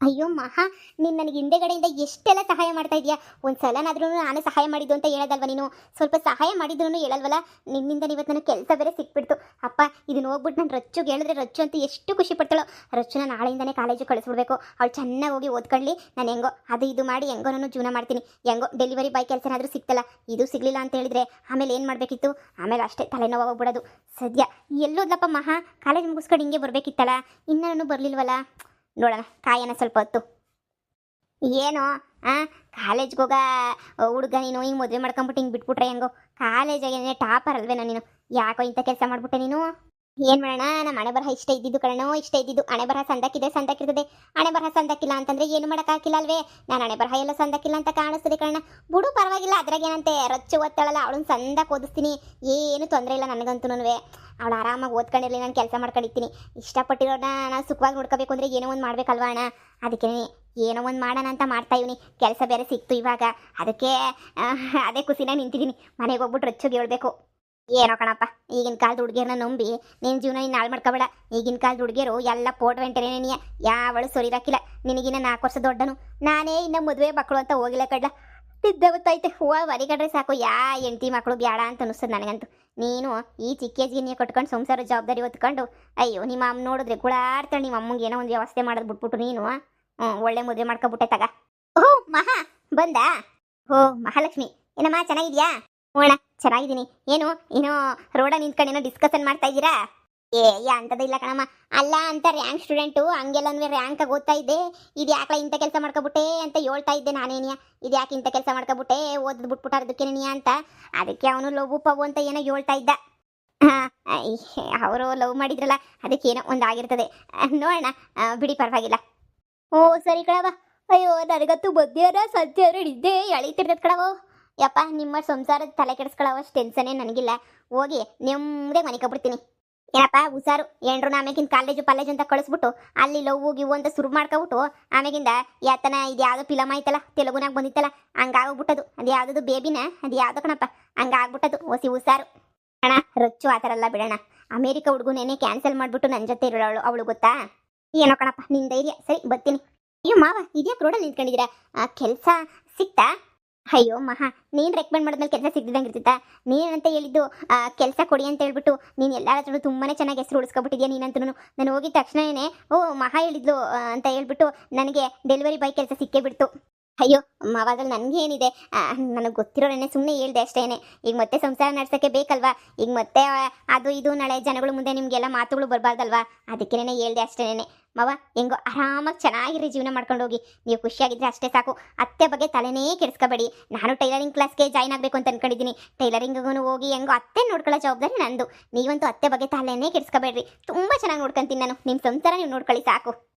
ಅಯ್ಯೋ ಮಹಾ, ನೀನು ನನಗೆ ಹಿಂದೆಗಡೆಯಿಂದ ಎಷ್ಟೆಲ್ಲ ಸಹಾಯ ಮಾಡ್ತಾ ಇದೀಯಾ. ಒಂದು ಸಲನಾದ್ರೂ ನಾನು ಸಹಾಯ ಮಾಡಿದ್ದು ಅಂತ ಹೇಳೋದಲ್ವ ನೀನು? ಸ್ವಲ್ಪ ಸಹಾಯ ಮಾಡಿದ್ರು ಹೇಳಲ್ವಲ್ಲ. ನಿನ್ನಿಂದ ಇವತ್ತು ನನಗೆ ಕೆಲಸ ಬೇರೆ ಸಿಕ್ಬಿಡ್ತು. ಅಪ್ಪ, ಇದನ್ನ ಹೋಗ್ಬಿಟ್ಟು ನಾನು ರಚ್ಚುಗೆ ಹೇಳಿದ್ರೆ ರಚ್ಚು ಅಂತ ಎಷ್ಟು ಖುಷಿ ಪಡ್ತಾಳೋ. ರಚ್ಚುನ ನಾಳೆಯಿಂದನೇ ಕಾಲೇಜಿಗೆ ಕಳಿಸ್ಬಿಡ್ಬೇಕು. ಅವಳು ಚೆನ್ನಾಗಿ ಹೋಗಿ ಓದ್ಕೊಳ್ಳಿ. ನಾನು ಹೆಂಗೋ ಅದು ಇದು ಮಾಡಿ ಹೆಂಗೋ ನಾನು ಜೀವನ ಮಾಡ್ತೀನಿ. ಹೆಂಗೋ ಡೆಲಿವರಿ ಬಾಯ್ ಕೆಲಸನಾದರೂ ಸಿಕ್ತಲ್ಲ, ಇದು ಸಿಗಲಿಲ್ಲ ಅಂತ ಹೇಳಿದ್ರೆ ಆಮೇಲೆ ಏನು ಮಾಡಬೇಕಿತ್ತು? ಆಮೇಲೆ ಅಷ್ಟೇ ತಲೆನೋವು ಹೋಗ್ಬಿಡೋದು. ಸದ್ಯ ಎಲ್ಲೋದ್ಲಪ್ಪ ಮಹಾ? ಕಾಲೇಜ್ ಮುಗಿಸ್ಕೊಂಡು ಹಿಂಗೆ ಬರಬೇಕಿತ್ತಲ್ಲ, ಇನ್ನೂ ಬರಲಿಲ್ವಲ್ಲ. ನೋಡೋಣ, ಕಾಯನ ಸ್ವಲ್ಪ ಹೊತ್ತು. ಏನೋ ಕಾಲೇಜ್ಗೆ ಹೋಗ ಹುಡುಗ ನೀನು ಹಿಂಗೆ ಮದುವೆ ಮಾಡ್ಕೊಂಬಿಟ್ಟು ಹಿಂಗೆ ಬಿಟ್ಬಿಟ್ರೆ ಹೆಂಗೋ? ಕಾಲೇಜಾಗೇನೆ ಟಾಪರ್ ಅಲ್ವೇನೋ ನೀನು? ಯಾಕೋ ಇಂಥ ಕೆಲಸ ಮಾಡ್ಬಿಟ್ಟೆ ನೀನು? ಏನು ಮಾಡೋಣ, ನಮ್ಮ ಹಣೆ ಬರಹ ಇಷ್ಟ ಇದ್ದಿದ್ದು ಕಣೋ, ಇಷ್ಟ ಇದ್ದಿದ್ದು. ಹಣೆ ಬರಹ ಸಂದಕ್ಕಿದೆ, ಸಂದಕ್ಕಿರ್ತದೆ. ಹಣೆ ಬರಹ ಸಂದಕ್ಕಿಲ್ಲ ಅಂತಂದ್ರೆ ಏನು ಮಾಡೋಕ್ಕಾಗಿಲ್ಲ ಅಲ್ವೇ? ನಾನು ಹಣೆ ಬರಹ ಎಲ್ಲ ಸಂದಕ್ಕಿಲ್ಲ ಅಂತ ಕಾಣಿಸ್ತದೆ ಕಣ. ಬಿಡು, ಪರವಾಗಿಲ್ಲ. ಅದ್ರಾಗೇನಂತೆ, ರಚ್ಚು ಓದ್ತಾಳಲ್ಲ, ಅವಳನ್ನ ಸಂದಕ್ಕೆ ಓದಿಸ್ತೀನಿ. ಏನು ತೊಂದರೆ ಇಲ್ಲ ನನಗಂತೂ. ಅವಳು ಆರಾಮಾಗಿ ಓದ್ಕೊಂಡಿರಲಿ, ನಾನು ಕೆಲಸ ಮಾಡ್ಕೊಂಡಿರ್ತೀನಿ. ಇಷ್ಟಪಟ್ಟಿರೋಣ ನಾನು ಸುಖವಾಗಿ ನೋಡ್ಕೋಬೇಕು ಅಂದರೆ ಏನೋ ಒಂದು ಮಾಡ್ಬೇಕಲ್ವಾ ಅಣ್ಣ? ಅದಕ್ಕೆ ಏನೋ ಒಂದು ಮಾಡೋಣ ಅಂತ ಮಾಡ್ತಾ ಇವನಿ. ಕೆಲಸ ಬೇರೆ ಸಿಕ್ತು ಇವಾಗ, ಅದಕ್ಕೆ ಅದೇ ಖುಷಿನಾಗ ನಿಂತಿದ್ದೀನಿ. ಮನೆಗೆ ಹೋಗ್ಬಿಟ್ಟು ರಚ್ಚುಗೆ ಹೇಳ್ಬೇಕು. ಏನೋ ಕಣಪ್ಪ, ಈಗಿನ ಕಾಲದ ಹುಡುಗಿಯರನ್ನ ನಂಬಿ ನಿನ್ನ ಜೀವನ ನೀನು ಹಾಳು ಮಾಡ್ಕೋಬೇಡ. ಈಗಿನ ಕಾಲದ ಹುಡುಗಿಯರು ಎಲ್ಲ ಪೋಟ್ ವೆಂಟನೇನಿಯ, ಯಾವಳು ಸೊರಿರಾಕಿಲ್ಲ. ನಿನಗಿನ್ನ 4 ವರ್ಷ ದೊಡ್ಡನು, ನಾನೇ ಇನ್ನು ಮದುವೆ ಮಕ್ಕಳು ಅಂತ ಹೋಗಿಲ್ಲ ಕಡ್ಲ. ತಿದ್ದವತ್ತೈತೆ ಹೂವು ಮರಿಗಡ್ರೆ ಸಾಕು, ಹೆಂಡತಿ ಮಕ್ಕಳು ಬೇಡ ಅಂತ ಅನಿಸ್ತದೆ ನನಗಂತೂ. ನೀನು ಈ ಚಿಕ್ಕೇಜಿಗೆ ಕಟ್ಕೊಂಡು ಸಂಸಾರ ಜವಾಬ್ದಾರಿ ಹೊತ್ಕೊಂಡು, ಅಯ್ಯೋ ನಿಮ್ಮ ಅಮ್ಮ ನೋಡಿದ್ರೆ ಗುಳಾಡ್ತಾಳೆ. ನಿಮ್ಮ ಅಮ್ಮಂಗೆ ಏನೋ ಒಂದು ವ್ಯವಸ್ಥೆ ಮಾಡೋದು ಬಿಟ್ಬಿಟ್ಟು ನೀನು ಒಳ್ಳೆ ಮದುವೆ ಮಾಡ್ಕೊಬಿಟ್ಟೆ ತಗ. ಓಹ್ ಮಹಾ, ಬಂದ? ಓ ಮಹಾಲಕ್ಷ್ಮಿ, ಏನಮ್ಮ ಚೆನ್ನಾಗಿದ್ಯಾ? ಓಣ ಚೆನ್ನಾಗಿದ್ದೀನಿ. ಏನೋ ರೋಡ ನಿಂತ್ಕೊಂಡು ಏನೋ ಡಿಸ್ಕಷನ್ ಮಾಡ್ತಾ ಇದ್ದೀರಾ? ಅಂತದ ಇಲ್ಲ ಕಣಮ್ಮ. ಅಲ್ಲ ಅಂತ ರ್ಯಾಂಕ್ ಸ್ಟೂಡೆಂಟು ಹಂಗೆಲ್ಲನೂ ರ್ಯಾಂಕಾಗಿ ಓದ್ತಾ ಇದ್ದೆ. ಇದು ಯಾಕೆ ಇಂಥ ಕೆಲಸ ಮಾಡ್ಕೊಬಿಟ್ಟೆ ಅಂತ ಹೇಳ್ತಾ ಇದ್ದೆ ನಾನೇನಿಯ. ಇದು ಯಾಕೆ ಇಂಥ ಕೆಲಸ ಮಾಡ್ಕೊಬಿಟ್ಟೆ, ಓದ್ ಬಿಟ್ಬಿಟ್ಟಾರದಕ್ಕೇನಿಯ ಅಂತ. ಅದಕ್ಕೆ ಅವನು ಲವ್ ಪವ್ ಅಂತ ಏನೋ ಹೇಳ್ತಾ ಇದ್ದ. ಅವರು ಲವ್ ಮಾಡಿದ್ರಲ್ಲ, ಅದಕ್ಕೇನೋ ಒಂದು ಆಗಿರ್ತದೆ. ನೋಡೋಣ ಬಿಡಿ, ಪರವಾಗಿಲ್ಲ. ಓ ಸರಿ ಕಣವ. ಅಯ್ಯೋ ನನಗಂತೂ ಮಧ್ಯಾಹ್ನ ಸಂಜೆ ನಿದ್ದೆ ಎಳೀತಿರ್ತದೆ ಕಣವೋ. ಯಪ್ಪ, ನಿಮ್ಮ ಸಂಸಾರದ ತಲೆ ಕೆಡಿಸ್ಕೊಳ್ಳೋವಷ್ಟು ಟೆನ್ಷನ್ನೇ ನನಗಿಲ್ಲ. ಹೋಗಿ ನೆಮ್ಮದೇ ಮನಿಕೊಬಿಡ್ತೀನಿ. ಏನಪ್ಪ ಹುಷಾರು, ಏನ್ರು ಆಮೇಕಿಂದ ಕಾಲೇಜು ಅಂತ ಕಳಿಸ್ಬಿಟ್ಟು ಅಲ್ಲಿ ಲವ್ ಗಿವ್ ಅಂತ ಶುರು ಮಾಡ್ಕೊಬಿಟ್ಟು ಆಮೇಗಿಂದ ಯಾತನ ಇದು ಯಾವುದೋ ಫಿಲಮ್ ಆಯ್ತಲ್ಲ, ತೆಲುಗುನಾಗ ಬಂದಿತ್ತಲ್ಲ, ಹಂಗಾಗ್ಬಿಟ್ಟದು. ಅದು ಯಾವುದದು ಬೇಬಿನ, ಅದು ಯಾವುದೋ ಕಣಪ್ಪ, ಹಂಗಾಗ್ಬಿಟ್ಟದು. ಹೊಸಿ ಹುಷಾರು ಅಣ್ಣ. ರೊಚ್ಚು ಆ ಥರ ಎಲ್ಲ ಬಿಡೋಣ. ಅಮೇರಿಕಾ ಹುಡುಗನೇನೆ ಕ್ಯಾನ್ಸಲ್ ಮಾಡಿಬಿಟ್ಟು ನನ್ನ ಜೊತೆ ಇರೋಳು ಅವಳು, ಗೊತ್ತಾ? ಏನೋ ಕಣಪ್ಪ ನಿನ್ನ ಧೈರ್ಯ. ಸರಿ ಬರ್ತೀನಿ. ಅಯ್ಯೋ ಮಾವ, ಇದ್ಯಾಕೆ ರೋಡಲ್ಲಿ ನಿಂತ್ಕೊಂಡಿದ್ದೀರಾ? ಕೆಲಸ ಸಿಕ್ತಾ? ಅಯ್ಯೋ ಮಹಾ, ನೀನು ರೆಕಮೆಂಡ್ ಮಾಡಿದ್ಮೇಲೆ ಕೆಲಸ ಸಿಗ್ದಿದ್ದಂಗೆ ಇರ್ತಿತ್ತಾ? ನೀನಂತ ಹೇಳಿದ್ದು ಕೆಲಸ ಕೊಡಿ ಅಂತ ಹೇಳ್ಬಿಟ್ಟು ನೀನು ಎಲ್ಲರ ಹತ್ರ ತುಂಬಾ ಚೆನ್ನಾಗಿ ಹೆಸರು ಉಳಿಸ್ಕೊಬಿಟ್ಟಿದ್ಯಾ ನೀನಂತೂ. ನಾನು ಹೋಗಿದ ತಕ್ಷಣವೇ ಓ ಮಹಾ ಹೇಳಿದ್ಲು ಅಂತ ಹೇಳ್ಬಿಟ್ಟು ನನಗೆ ಡೆಲಿವರಿ ಬಾಯ್ ಕೆಲಸ ಸಿಕ್ಕೇ ಬಿಡ್ತು. ಅಯ್ಯೋ ಮಾವಾದಲ್ಲಿ ನನಗೇನಿದೆ, ನನಗೆ ಗೊತ್ತಿರೋನೇ ಸುಮ್ಮನೆ ಹೇಳ್ದೆ ಅಷ್ಟೇನೆ. ಈಗ ಮತ್ತೆ ಸಂಸಾರ ನಡ್ಸೋಕ್ಕೆ ಬೇಕಲ್ವಾ? ಈಗ ಮತ್ತೆ ಅದು ಇದು ನಾಳೆ ಜನಗಳ ಮುಂದೆ ನಿಮಗೆಲ್ಲ ಮಾತುಗಳು ಬರಬಾರ್ದಲ್ವಾ? ಅದಕ್ಕೇನೆ ಹೇಳ್ದೆ ಅಷ್ಟೇನೆ. ಮಾವ ಹೆಂಗೋ ಆರಾಮಾಗಿ ಚೆನ್ನಾಗಿರಿ, ಜೀವನ ಮಾಡ್ಕೊಂಡು ಹೋಗಿ. ನೀವು ಖುಷಿಯಾಗಿದ್ದರೆ ಅಷ್ಟೇ ಸಾಕು. ಅತ್ತೆ ಬಗ್ಗೆ ತಲೆನೇ ಕೆಡಿಸ್ಕೋಬೇಡಿ. ನಾನು ಟೈಲರಿಂಗ್ ಕ್ಲಾಸ್ಗೆ ಜಾಯ್ನ್ ಆಗಬೇಕು ಅಂತ ಅನ್ಕೊಂಡಿದ್ದೀನಿ. ಟೈಲರಿಂಗ್ಗೂ ಹೋಗಿ ಹೆಂಗೋ ಅತ್ತೆ ನೋಡ್ಕೊಳ್ಳೋ ಜವಾಬ್ದಾರಿ ನಂದು. ನೀವಂತೂ ಅತ್ತೆ ಬಗ್ಗೆ ತಲೆನೇ ಕೆಡಿಸ್ಕೋಬೇಡ್ರಿ. ತುಂಬ ಚೆನ್ನಾಗಿ ನೋಡ್ಕೊಂತೀನಿ ನಾನು. ನಿಮ್ಮ ಸಂಸಾರ ನೀವು ನೋಡ್ಕೊಳ್ಳಿ ಸಾಕು.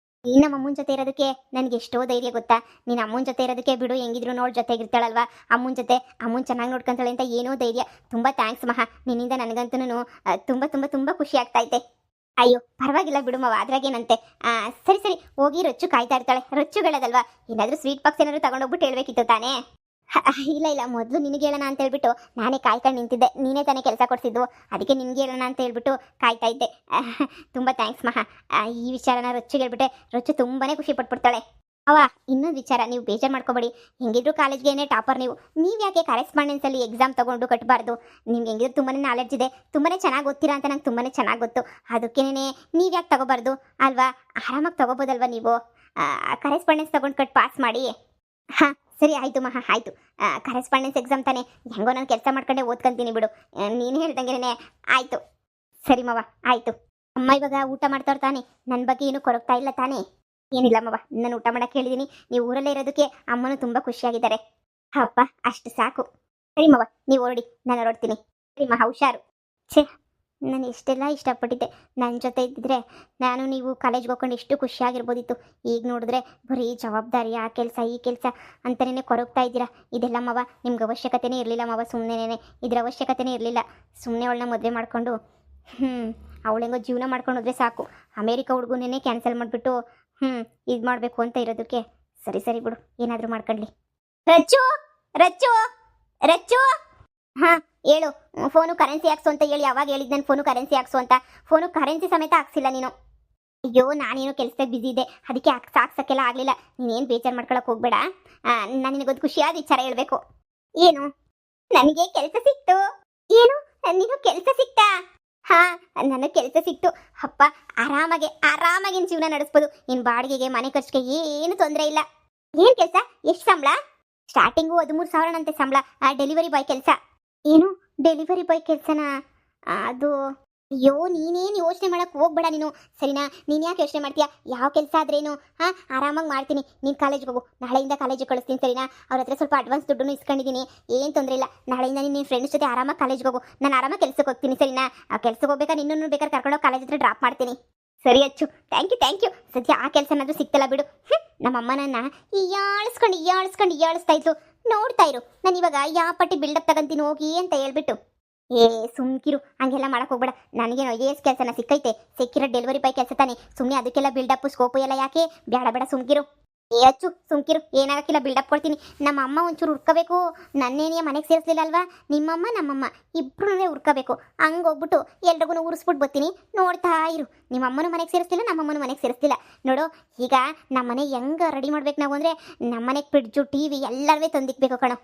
ನೀನು ನಮ್ಮ ಅಮ್ಮನ ಜೊತೆ ಇರೋದಕ್ಕೆ ನನಗೆ ಎಷ್ಟೋ ಧೈರ್ಯ ಗೊತ್ತಾ? ನೀನು ಅಮ್ಮನ ಜೊತೆ ಇರೋದಕ್ಕೆ ಬಿಡು, ಹೆಂಗಿದ್ರು ನೋಡಿ ಜೊತೆಗಿರ್ತಾಳಲ್ವಾ ಅಮ್ಮನ ಜೊತೆ. ಅಮ್ಮನ ಚೆನ್ನಾಗಿ ನೋಡ್ಕೊಂತಾಳೆ ಅಂತ ಏನೋ ಧೈರ್ಯ. ತುಂಬ ಥ್ಯಾಂಕ್ಸ್ ಮಹಾ, ನಿನ್ನಿಂದ ನನಗಂತೂ ತುಂಬ ತುಂಬ ತುಂಬ ಖುಷಿ ಆಗ್ತೈತೆ. ಅಯ್ಯೋ ಪರವಾಗಿಲ್ಲ ಬಿಡು ಮಾವ, ಅದ್ರಾಗೇನಂತೆ. ಸರಿ ಸರಿ, ಹೋಗಿ ರೊಚ್ಚು ಕಾಯ್ತಾ ಇರ್ತಾಳೆ. ರೊಚ್ಚುಗಳದಲ್ವಾ, ಏನಾದರೂ ಸ್ವೀಟ್ ಬಾಕ್ಸ್ ಏನಾದರೂ ತಗೊಂಡೋಗ್ಬಿಟ್ಟು ಹೇಳ್ಬೇಕಿತ್ತು ತಾನೇ? ಇಲ್ಲ ಮೊದಲು ನಿನಗೆ ಹೇಳೋಣ ಅಂತ ಹೇಳ್ಬಿಟ್ಟು ನಾನೇ ಕಾಯ್ಕೊಂಡು ನಿಂತಿದ್ದೆ. ನೀನೇ ತಾನೇ ಕೆಲಸ ಕೊಡಿಸಿದ್ದು, ಅದಕ್ಕೆ ನಿನಗೆ ಹೇಳೋಣ ಅಂತ ಹೇಳ್ಬಿಟ್ಟು ಕಾಯ್ತಾ ಇದ್ದೆ. ತುಂಬ ಥ್ಯಾಂಕ್ಸ್ ಮಹಾ. ಈ ವಿಚಾರನ ರೊಚ್ಚಿಗೆ ಹೇಳ್ಬಿಟ್ಟೆ, ರೊಚ್ಚು ತುಂಬಾ ಖುಷಿ ಪಟ್ಬಿಡ್ತಾಳೆ. ಅವ ಇನ್ನೊಂದು ವಿಚಾರ, ನೀವು ಬೇಜಾರು ಮಾಡ್ಕೋಬೇಡಿ. ಹೆಂಗಿದ್ರು ಕಾಲೇಜ್ಗೇನೆ ಟಾಪರ್ ನೀವು. ಯಾಕೆ ಕರೆಸ್ಪಾಂಡೆನ್ಸಲ್ಲಿ ಎಕ್ಸಾಮ್ ತೊಗೊಂಡು ಕಟ್ಟಬಾರ್ದು? ನಿಮ್ಗೆ ಹೆಂಗಿದ್ರು ತುಂಬಾ ನಾಲೆಡ್ಜ್ ಇದೆ, ತುಂಬಾ ಚೆನ್ನಾಗಿ ಓದ್ತೀರಾ ಅಂತ ನಂಗೆ ತುಂಬಾ ಚೆನ್ನಾಗಿ ಗೊತ್ತು. ಅದಕ್ಕೇನೆ ನೀವು ಯಾಕೆ ತಗೋಬಾರ್ದು ಅಲ್ವಾ? ಆರಾಮಾಗಿ ತಗೋಬೋದಲ್ವ ನೀವು? ಕರೆಸ್ಪಾಂಡೆನ್ಸ್ ತೊಗೊಂಡು ಕಟ್ ಪಾಸ್ ಮಾಡಿ. ಹಾಂ ಸರಿ ಆಯಿತು ಮಹಾ, ಆಯಿತು. ಕರೆಸ್ಪಾಂಡೆನ್ಸ್ ಎಕ್ಸಾಮ್ ತಾನೆ, ಹೆಂಗೋ ನಾನು ಕೆಲಸ ಮಾಡ್ಕೊಂಡೆ ಓದ್ಕೊಂತೀನಿ ಬಿಡು. ನೀನು ಹೇಳ್ದಂಗೆನೇ ಆಯಿತು. ಸರಿ ಮವ, ಆಯಿತು. ಅಮ್ಮ ಇವಾಗ ಊಟ ಮಾಡ್ತಾವ್ರು ತಾನೆ? ನನ್ನ ಬಗ್ಗೆ ಏನು ಕೊರಗ್ತಾ ಇಲ್ಲ ತಾನೇ? ಏನಿಲ್ಲ ಮವ, ನಾನು ಊಟ ಮಾಡಕ್ಕೆ ಹೇಳಿದ್ದೀನಿ. ನೀವು ಊರಲ್ಲೇ ಇರೋದಕ್ಕೆ ಅಮ್ಮನೂ ತುಂಬ ಖುಷಿಯಾಗಿದ್ದಾರೆ. ಅಪ್ಪ ಅಷ್ಟು ಸಾಕು. ಸರಿ ಮವ, ನೀವು ಹೊರಡಿ, ನಾನು ಹೊರಡ್ತೀನಿ. ಸರಿ ಮಹಾ, ಹುಷಾರು. ಛೇ, ನಾನು ಎಷ್ಟೆಲ್ಲ ಇಷ್ಟಪಟ್ಟಿದ್ದೆ. ನನ್ನ ಜೊತೆ ಇದ್ದಿದ್ರೆ ನಾನು ನೀವು ಕಾಲೇಜ್ಗೆ ಹೋಗ್ಕೊಂಡು ಎಷ್ಟು ಖುಷಿಯಾಗಿರ್ಬೋದಿತ್ತು. ಈಗ ನೋಡಿದ್ರೆ ಬರೀ ಜವಾಬ್ದಾರಿ, ಆ ಕೆಲಸ ಈ ಕೆಲಸ ಅಂತಲೇ ಕೊರಗ್ತಾ ಇದ್ದೀರಾ. ಇದೆಲ್ಲ ಮಾವ ನಿಮ್ಗೆ ಅವಶ್ಯಕತೆನೇ ಇರಲಿಲ್ಲ ಮಾವ. ಸುಮ್ಮನೆ ಇದ್ರ ಅವಶ್ಯಕತೆನೇ ಇರಲಿಲ್ಲ. ಸುಮ್ಮನೆ ಅವಳನ್ನ ಮದುವೆ ಮಾಡಿಕೊಂಡು ಅವಳೆಂಗೋ ಜೀವನ ಮಾಡ್ಕೊಂಡು ಹೋದ್ರೆ ಸಾಕು. ಅಮೇರಿಕಾ ಹುಡುಗನೇ ಕ್ಯಾನ್ಸಲ್ ಮಾಡಿಬಿಟ್ಟು ಇದು ಮಾಡಬೇಕು ಅಂತ ಇರೋದಕ್ಕೆ. ಸರಿ ಸರಿ ಬಿಡು, ಏನಾದರೂ ಮಾಡ್ಕೊಳ್ಳಿ. ರಚ್ಚು ರಚ್ಚು ರಚ್ಚು, ಹಾಂ ಹೇಳು. ಫೋನು ಕರೆನ್ಸಿ ಹಾಕ್ಸು ಅಂತ ಹೇಳಿ ಯಾವಾಗ ಹೇಳಿದ್ದು ನಾನು? ಫೋನು ಕರೆನ್ಸಿ ಹಾಕ್ಸು ಅಂತ. ಫೋನು ಕರೆನ್ಸಿ ಸಮೇತ ಹಾಕ್ಸಿಲ್ಲ ನೀನು. ಅಯ್ಯೋ ನಾನೇನೋ ಕೆಲಸದಾಗ ಬಿಸಿ ಇದ್ದೆ, ಅದಕ್ಕೆ ಸಾಕ್ಸಕ್ಕೆಲ್ಲ ಆಗಲಿಲ್ಲ. ನೀನೇನು ಬೇಜಾರು ಮಾಡ್ಕೊಳಕ್ಕೆ ಹೋಗ್ಬೇಡ. ನಾನು ನಿನಗೊಂದು ಖುಷಿಯಾದ ವಿಚಾರ ಹೇಳ್ಬೇಕು. ಏನು? ನನಗೆ ಕೆಲಸ ಸಿಕ್ತು. ಏನು? ನೀನು ಕೆಲಸ ಸಿಕ್ತಾ? ಹಾ, ನನಗೆ ಕೆಲಸ ಸಿಕ್ತು. ಅಪ್ಪ, ಆರಾಮಾಗಿ ಆರಾಮಾಗಿ ನಿನ್ನ ಜೀವನ ನಡೆಸ್ಬೋದು. ನಿನ್ನ ಬಾಡಿಗೆಗೆ ಮನೆ ಖರ್ಚಿಗೆ ಏನು ತೊಂದರೆ ಇಲ್ಲ. ಏನು ಕೆಲಸ? ಎಷ್ಟು ಸಂಬಳ? ಸ್ಟಾರ್ಟಿಂಗು 13,000ನಂತೆ ಸಂಬಳ. ಡೆಲಿವರಿ ಬಾಯ್ ಕೆಲಸ. ಏನು? ಡೆಲಿವರಿ ಬಾಯ್ ಕೆಲಸನಾ? ಅದು ಅಯ್ಯೋ ನೀನೇನು ಯೋಚನೆ ಮಾಡಕ್ಕೆ ಹೋಗ್ಬೇಡ ನೀನು, ಸರಿನಾ? ನೀನು ಯಾಕೆ ಯೋಚನೆ ಮಾಡ್ತೀಯಾ? ಯಾವ ಕೆಲಸ ಆದ್ರೇನು? ಆರಾಮಾಗಿ ಮಾಡ್ತೀನಿ. ನೀನು ಕಾಲೇಜ್ಗೆ ಹೋಗು. ನಾಳೆಯಿಂದ ಕಾಲೇಜಿಗೆ ಕಳಿಸ್ತೀನಿ, ಸರಿನಾ? ಅವ್ರ ಹತ್ರ ಸ್ವಲ್ಪ ಅಡ್ವಾನ್ಸ್ ದುಡ್ಡು ಇಸ್ಕೊಂಡಿದ್ದೀನಿ. ಏನು ತೊಂದರೆ ಇಲ್ಲ. ನಾಳೆಯಿಂದ ನೀನು ನಿನ್ನ ಫ್ರೆಂಡ್ಸ್ ಜೊತೆ ಆರಾಮಾಗಿ ಕಾಲೇಜ್ಗೆ ಹೋಗು. ನಾನು ಆರಾಮಾಗಿ ಕೆಲಸಕ್ಕೆ ಹೋಗ್ತೀನಿ, ಸರಿನಾ? ಆ ಕೆಲಸಕ್ಕೆ ಹೋಗ್ಬೇಕಾ ನಿನ್ನನ್ನು ಬೇಕಾದ್ರೆ ಕರ್ಕೊಂಡೋಗಿ ಕಾಲೇಜ್ ಹತ್ರ ಡ್ರಾಪ್ ಮಾಡ್ತೀನಿ. ಸರಿ ಅಚ್ಚು, ಥ್ಯಾಂಕ್ ಯು. ಸದ್ಯ ಆ ಕೆಲಸನಾದ್ರೂ ಸಿಕ್ತಲ್ಲ ಬಿಡು. ನಮ್ಮಮ್ಮ ನನ್ನ ಇಯಾಳಿಸ್ತಾ ಇದ್ಲು. ನೋಡ್ತಾ ಇರು, ನಾನು ಇವಾಗ ಯಾವ ಪಟ್ಟಿ ಬಿಲ್ಡಪ್ ತಗೊಂತೀನಿ ಹೋಗಿ ಅಂತ ಹೇಳ್ಬಿಟ್ಟು. ಸುಮ್ಕಿರು, ಹಂಗೆಲ್ಲ ಮಾಡಕ್ ಹೋಗ್ಬೇಡ. ನನಗೇನು ಐಎಎಸ್ ಕೆಲಸನ ಸಿಕ್ಕಿರೋ ಡೆಲಿವರಿ ಬಾಯ್ ಕೆಲಸ ತಾನೆ. ಸುಮ್ಮನೆ ಅದಕ್ಕೆಲ್ಲ ಬಿಲ್ಡಪ್ ಸ್ಕೋಪು ಎಲ್ಲ ಯಾಕೆ? ಬೇಡ ಸುಮ್ಕಿರು. ಅಚ್ಚು ಸುಮ್ಕಿರು, ಏನಾಗಕ್ಕಿಲ್ಲ, ಬಿಲ್ಡಪ್ ಕೊಡ್ತೀನಿ. ನಮ್ಮ ಅಮ್ಮ ಒಂಚೂರು ಹುರ್ಕೋಬೇಕು. ನನ್ನೇನೇ ಮನೆಗೆ ಸೇರಿಸ್ಲಿಲ್ಲ ಅಲ್ವಾ? ನಿಮ್ಮಮ್ಮ ನಮ್ಮಮ್ಮ ಇಬ್ರು ಹುರ್ಕೋಬೇಕು. ಹಂಗೆ ಹೋಗ್ಬಿಟ್ಟು ಎಲ್ರಿಗೂ ಉರಿಸ್ಬಿಟ್ಟು ಬರ್ತೀನಿ. ನೋಡ್ತಾ ಇರು. ನಿಮ್ಮಮ್ಮನೂ ಮನೆಗೆ ಸೇರಿಸ್ಲಿಲ್ಲ, ನಮ್ಮಮ್ಮನೂ ಮನೆಗೆ ಸೇರಿಸ್ಲಿಲ್ಲ. ನೋಡು, ಈಗ ನಮ್ಮನೆ ಹೆಂಗೆ ರೆಡಿ ಮಾಡ್ಬೇಕು ನಾವು ಅಂದರೆ, ನಮ್ಮನೆಗೆ ಫ್ರಿಡ್ಜು TV ಎಲ್ಲವೇ ತಂದಿಕ್ಬೇಕು ಕಣೋ.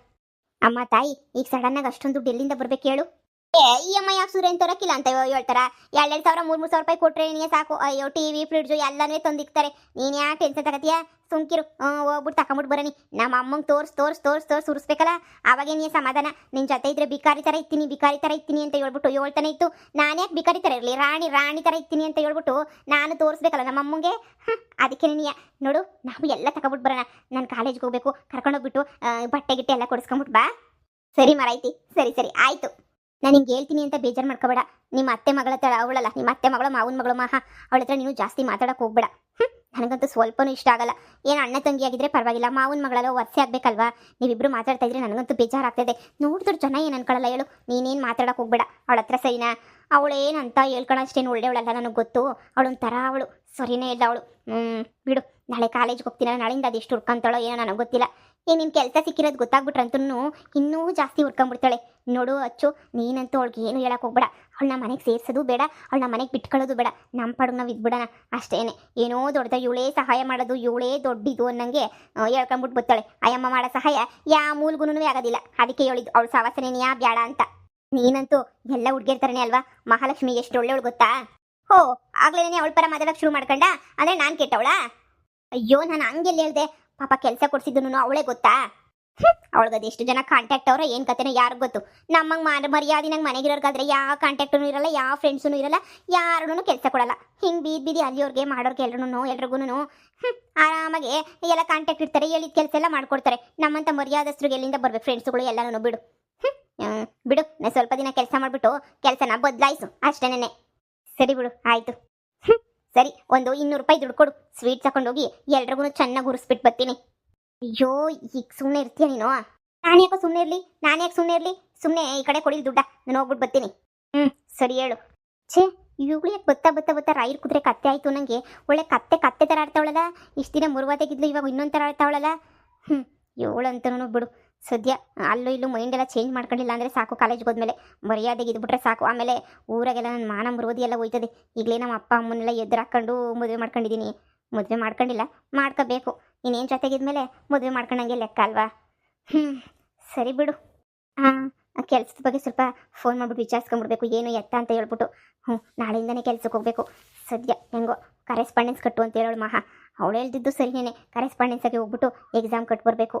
ಅಮ್ಮ ತಾಯಿ, ಈಗ ಸಡನ್ನಾಗಿ ಅಷ್ಟೊಂದು ದುಡ್ಡು ಎಲ್ಲಿಂದ ಬರ್ಬೇಕು ಹೇಳು? EMI ಯಾಕೆ ಸೂರ್ಯ ಅಂತ ತರಕಿಲ್ಲ ಅಂತ ಹೇಳ್ತಾರ. 2,000 3,000 ರೂಪಾಯಿ ಕೊಟ್ರೆ ನೀನೇ ಸಾಕು. ಅಯ್ಯೋ TV ಫ್ರಿಡ್ಜು ಎಲ್ಲನೇ ತಂದಿಕ್ತಾರೆ. ನೀನು ಯಾಕೆ ಟೆನ್ಷನ್ ತಗತೀಯ? ಸುಮ್ಕಿರು. ಹೋಗ್ಬಿಟ್ಟು ತಗೊಂಬಿಟ್ಟು ಬರನಿ. ನಮ್ಮ ಅಮ್ಮಂಗೆ ತೋರ್ಸ್ ಉರಿಸ್ಬೇಕಲ್ಲ, ಅವಾಗೇ ನೀ ಸಮಾಧಾನ. ನಿನ್ನ ಜೊತೆ ಇದ್ರೆ ಬಿಕಾರಿ ಥರ ಇರ್ತೀನಿ ಅಂತ ಹೇಳ್ಬಿಟ್ಟು ಹೇಳ್ತಾನೆ ಇತ್ತು. ನಾನು ಯಾಕೆ ಬಿಕಾರಿ ಥರ ಇರಲಿ? ರಾಣಿ ಥರ ಇರ್ತೀನಿ ಅಂತ ಹೇಳ್ಬಿಟ್ಟು ನಾನು ತೋರಿಸ್ಬೇಕಲ್ಲ ನಮ್ಮ ಅಮ್ಮಂಗೆ. ಅದಕ್ಕೆ ನೀನು ನೋಡು, ನಾವು ಎಲ್ಲ ತಗೊಂಬಿಟ್ಟು ಬರೋಣ. ನಾನು ಕಾಲೇಜ್ಗೆ ಹೋಗ್ಬೇಕು, ಕರ್ಕೊಂಡೋಗ್ಬಿಟ್ಟು ಬಟ್ಟೆ ಗಿಟ್ಟೆ ಎಲ್ಲ ಕೊಡಿಸ್ಕೊಂಬಿಟ್ಟು ಬಾ. ಸರಿ ಮರಾಯ್ತಿ, ಸರಿ ಆಯಿತು. ನಾನು ಹಿಂಗೆ ಹೇಳ್ತೀನಿ ಅಂತ ಬೇಜಾರು ಮಾಡ್ಕೋಬೇಡ. ನಿಮ್ಮ ಅತ್ತೆ ಮಗಳ ಹತ್ರ ಅವಳಲ್ಲ, ನಿಮ್ಮ ಅತ್ತೆ ಮಗಳು ಮಾವನ ಮಗಳು ಅವಳ ಹತ್ರ ನೀನು ಜಾಸ್ತಿ ಮಾತಾಡೋಕೆ ಹೋಗ್ಬೇಡ. ನನಗಂತೂ ಸ್ವಲ್ಪನೂ ಇಷ್ಟ ಆಗಲ್ಲ. ಏನು ಅಣ್ಣ ತಂಗಿ ಆಗಿದ್ರೆ ಪರವಾಗಿಲ್ಲ, ಮಾವನ ಮಗಳಲ್ಲ ವರ್ಷ ಆಗಬೇಕಲ್ವಾ? ನೀವಿಬ್ಬರು ಮಾತಾಡ್ತಾ ಇದ್ರೆ ನನಗಂತೂ ಬೇಜಾರಾಗ್ತದೆ. ನೋಡಿದ್ರೆ ಜನ ಏನು ಅನ್ಕೊಳ್ಳಲ್ಲ ಹೇಳು. ನೀನೇನು ಮಾತಾಡೋಕೆ ಹೋಗ್ಬೇಡ ಅವಳ ಹತ್ರ, ಸರಿನಾ? ಅವಳೇನಂತ ಹೇಳ್ಕೊಳಷ್ಟೇನು ಒಳ್ಳೆಯವಳಲ್ಲ, ನನಗೆ ಗೊತ್ತು. ಅವಳೊಂಥರ ಅವಳು ಸರಿನೇ ಇಲ್ಲ ಅವಳು. ಬಿಡು, ನಾಳೆ ಕಾಲೇಜ್ಗೆ ಹೋಗ್ತೀನಲ್ಲ, ನಾಳೆಯಿಂದ ಅದೆಷ್ಟು ಹುರ್ಕೊಂತಾಳೋ ಏನೋ ನನಗೆ ಗೊತ್ತಿಲ್ಲ. ನಿನ್ನ ಕೆಲಸ ಸಿಕ್ಕಿರೋದು ಗೊತ್ತಾಗ್ಬಿಟ್ರಂತೂ ಇನ್ನೂ ಜಾಸ್ತಿ ಹುರ್ಕೊಂಬಿಡ್ತಾಳೆ. ನೋಡು ಅಚ್ಚು, ನೀನಂತೂ ಅವಳಿಗೆ ಏನು ಹೇಳಕ್ಕೆ ಹೋಗ್ಬೇಡ. ಅವಳನ್ನ ಮನೆಗೆ ಸೇರಿಸೋದು ಬೇಡ, ಅವಳನ್ನ ಮನೆಗೆ ಬಿಟ್ಕೊಳ್ಳೋದು ಬೇಡ. ನಮ್ಮ ಪಡುಗೆ ನಾವು ಇದ್ಬಿಡೋಣ ಅಷ್ಟೇನೆ. ಏನೋ ದೊಡ್ಡದ ಇವಳೇ ಸಹಾಯ ಮಾಡೋದು, ಇವಳೇ ದೊಡ್ಡಿದು ಅನ್ನಂಗೆ ಹೇಳ್ಕೊಂಬಿಟ್ಟು ಬರ್ತಾಳೆ. ಅಯ್ಯಮ್ಮ ಮಾಡೋ ಸಹಾಯ ಯಾವ ಮೂಲ್ಗುನೂ ಆಗೋದಿಲ್ಲ. ಅದಕ್ಕೆ ಹೇಳಿದ್ದು ಅವಳು ಸಾವಾಸನೆ ಯಾ ಬೇಡ ಅಂತ. ನೀನಂತೂ ಎಲ್ಲ ಹುಡ್ಗಿರ್ತಾರನೇ ಅಲ್ವಾ? ಮಹಾಲಕ್ಷ್ಮಿ ಎಷ್ಟು ಒಳ್ಳೆಯವಳು ಗೊತ್ತಾ? ಆಗ್ಲೇನೆ ಅವಳ ಪರ ಮಾತಾಡೋಕೆ ಶುರು ಮಾಡ್ಕೊಂಡ ಅಂದರೆ ನಾನು ಕೆಟ್ಟವಳ? ಅಯ್ಯೋ, ನಾನು ಹಂಗೆಲ್ಲ ಹೇಳ್ದೆ. ಪಾಪ ಕೆಲಸ ಕೊಡ್ಸಿದ್ದು ಅವಳೇ ಗೊತ್ತಾ? ಅವಳಿಗದು ಎಷ್ಟು ಜನ ಕಾಂಟ್ಯಾಕ್ಟ್ ಅವರ ಏನು ಕತೆನೋ ಯಾರಿಗೆ ಗೊತ್ತು. ನಮ್ಮಂಗೆ ಮರ್ಯಾದೆ ನಂಗೆ ಮನೆಗಿರೋರ್ಗಾದ್ರೆ ಯಾವ ಕಾಂಟ್ಯಾಕ್ಟೂ ಇರಲ್ಲ, ಯಾವ ಫ್ರೆಂಡ್ಸೂ ಇರಲ್ಲ, ಯಾರೂ ಕೆಲಸ ಕೊಡಲ್ಲ. ಹಿಂಗೆ ಬೀದಿ ಅಲ್ಲಿಯವ್ರಿಗೆ ಮಾಡೋರ್ಗೆ ಎಲ್ರಿಗೂ ಆರಾಮಾಗಿ ಎಲ್ಲ ಕಾಂಟ್ಯಾಕ್ಟ್ ಇರ್ತಾರೆ, ಹೇಳಿದ ಕೆಲಸ ಎಲ್ಲ ಮಾಡ್ಕೊಡ್ತಾರೆ. ನಮ್ಮಂಥ ಮರ್ಯಾದಸ್ತ್ರಿಗೆ ಎಲ್ಲಿಂದ ಬರ್ಬೇಕು ಫ್ರೆಂಡ್ಸ್ಗಳು ಎಲ್ಲನೂ? ಬಿಡು ನಾನು ಸ್ವಲ್ಪ ದಿನ ಕೆಲಸ ಮಾಡಿಬಿಟ್ಟು ಕೆಲಸನ ಬದಲಾಯಿಸು ಅಷ್ಟೇನೆ. ಸರಿ ಬಿಡು, ಆಯಿತು. ಸರಿ, ಒಂದು 200 ರೂಪಾಯಿ ದುಡ್ಡು ಕೊಡು. ಸ್ವೀಟ್ ತಗೊಂಡೋಗಿ ಎಲ್ರಿಗೂ ಚೆನ್ನಾಗಿ ಉರಿಸ್ಬಿಟ್ಟು ಬರ್ತೀನಿ. ಅಯ್ಯೋ, ಈಗ ಸುಮ್ಮನೆ ಇರ್ತೀಯ ನೀನು? ನಾನು ಯಾಕೆ ಸುಮ್ಮನೆ ಇರಲಿ? ಸುಮ್ಮನೆ ಈ ಕಡೆ ಕೊಡಿಲ್ ದುಡ್ಡ, ನಾನು ಹೋಗ್ಬಿಟ್ಟು ಬರ್ತೀನಿ. ಸರಿ ಹೇಳು. ಇವುಗಳು ಯಾಕೆ ಬತ್ತಾ ರಾಯರ್ ಕುದುರೆ ಕತ್ತೆ ಆಯಿತು ನನಗೆ. ಒಳ್ಳೆ ಕತ್ತೆ ಥರ ಆಡ್ತಾವಳಲ್ಲ. ಇಷ್ಟು ದಿನ ಮುರುವಾತೆಗಿದ್ಲು, ಇವಾಗ ಇನ್ನೊಂದು ಥರ ಆಡ್ತಾವಳಲ್ಲ. ಇವಳಂತನೂ ಬಿಡು. ಸದ್ಯ ಅಲ್ಲೂ ಇಲ್ಲೂ ಮೈಂಡೆಲ್ಲ ಚೇಂಜ್ ಮಾಡ್ಕೊಂಡಿಲ್ಲ ಅಂದರೆ ಸಾಕು. ಕಾಲೇಜ್ಗೆ ಹೋದ್ಮೇಲೆ ಮರ್ಯಾದೆಗೆ ಇದ್ಬಿಟ್ರೆ ಸಾಕು. ಆಮೇಲೆ ಊರಾಗೆಲ್ಲ ನನ್ನ ಮಾನ ಮರುವದಿ ಎಲ್ಲ ಹೋಯ್ತದೆ. ಈಗಲೇ ನಮ್ಮ ಅಪ್ಪ ಅಮ್ಮನ್ನೆಲ್ಲ ಎದುರಾಕೊಂಡು ಮದುವೆ ಮಾಡ್ಕೊಂಡಿದ್ದೀನಿ. ಮದುವೆ ಮಾಡ್ಕೊಂಡಿಲ್ಲ, ಮಾಡ್ಕೋಬೇಕು. ಇನ್ನೇನು ಜೊತೆಗಿದ್ಮೇಲೆ ಮದುವೆ ಮಾಡ್ಕೊಂಡಂಗೆ ಲೆಕ್ಕ ಅಲ್ವಾ? ಸರಿ ಬಿಡು. ಕೆಲಸದ ಬಗ್ಗೆ ಸ್ವಲ್ಪ ಫೋನ್ ಮಾಡ್ಬಿಟ್ಟು ವಿಚಾರಿಸ್ಕೊಂಡ್ಬಿಡ್ಬೇಕು, ಏನು ಎತ್ತ ಅಂತ ಹೇಳ್ಬಿಟ್ಟು. ನಾಳೆಯಿಂದನೇ ಕೆಲ್ಸಕ್ಕೆ ಹೋಗಬೇಕು. ಸದ್ಯ ಹೆಂಗೋ ಕರೆಸ್ಪಾಂಡೆನ್ಸ್ ಕಟ್ಟು ಅಂತ ಹೇಳೋಳು ಅವಳು ಹೇಳ್ತಿದ್ದು ಸರಿನೇ. ಕರೆಸ್ಪಾಂಡೆನ್ಸಾಗಿ ಹೋಗ್ಬಿಟ್ಟು ಎಕ್ಸಾಮ್ ಕಟ್ಬರ್ಬೇಕು.